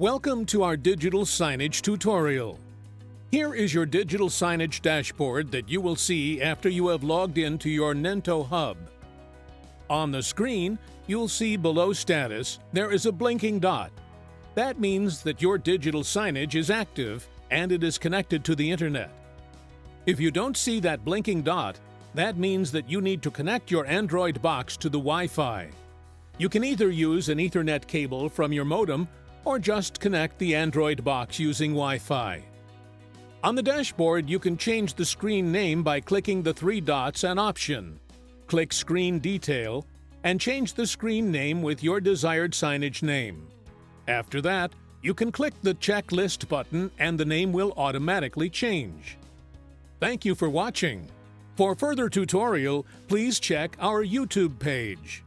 Welcome to our digital signage tutorial. Here is your digital signage dashboard that you will see after you have logged into your Nento hub. On the screen, you'll see below Status there is a blinking dot. That means that your digital signage is active and it is connected to the internet. If you don't see that blinking dot, that means that you need to connect your Android box to the Wi-Fi. You can either use an Ethernet cable from your modem or just connect the Android box using Wi-Fi. On the dashboard, you can change the screen name by clicking the three dots and option. Click Screen Detail and change the screen name with your desired signage name. After that, you can click the Checklist button and the name will automatically change. Thank you for watching. For further tutorial, please check our YouTube page.